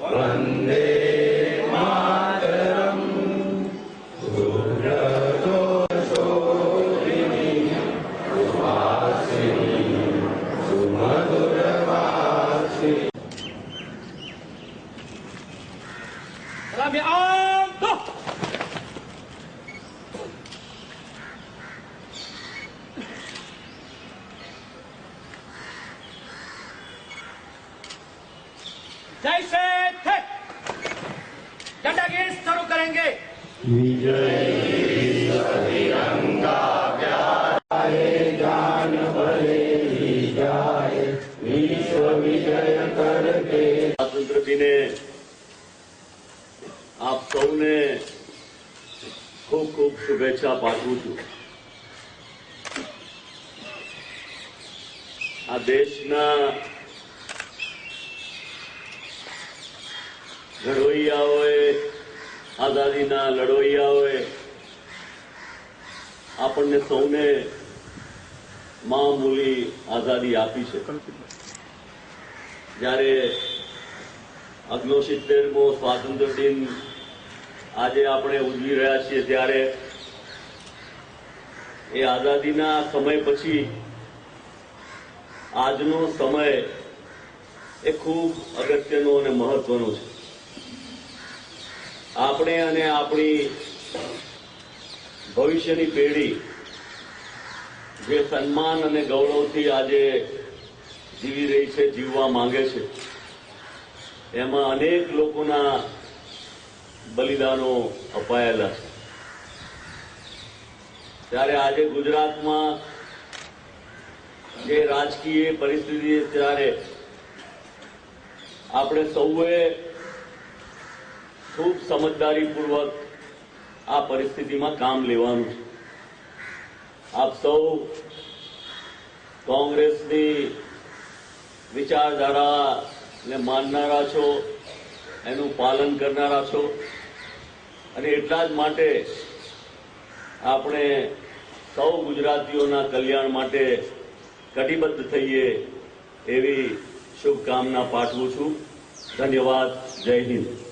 वंदे मातरम सुब्रतोषोभिनी सुहासिनी सुमधुरभाषिणी। सलामी आम दो। जैसे थे झंडा गीत शुरू करेंगे। विजय तिरंगा प्यारे जान भले ही जाए विश्व विजय करके। स्वातंत्र्य दिने आप સૌને ખૂબ ખૂબ શુભેચ્છા પાઠવું છું। આ દેશના ઘડવૈયાઓએ આઝાદીના લડવૈયાઓએ આપણને સૌને મામૂલી આઝાદી આપી છે। જ્યારે 69મો સ્વાતંત્ર્ય દિન આજે આપણે ઉજવી રહ્યા છીએ ત્યારે એ આઝાદીના સમય પછી આજનો સમય એ ખૂબ અગત્યનો અને મહત્વનો છે। આપણે અને આપણી ભવિષ્યની પેઢી જે સન્માન અને ગૌરવથી આજે જીવી રહી છે, જીવવા માંગે છે, એમાં અનેક લોકોના બલિદાનો અપાયેલા છે। ત્યારે આજે ગુજરાતમાં જે રાજકીય પરિસ્થિતિ ત્યારે આપણે સૌએ ખૂબ સમજદારીપૂર્વક આ પરિસ્થિતિમાં કામ લેવાનું છે। આપ સૌ કોંગ્રેસની વિચારધારાને માનનારા છો, એનું પાલન કરનારા છો અને એટલા જ માટે આપણે સૌ ગુજરાતીઓના કલ્યાણ માટે કટિબદ્ધ થઈએ એવી શુભકામના પાઠવું છું। ધન્યવાદ। જય હિન્દ।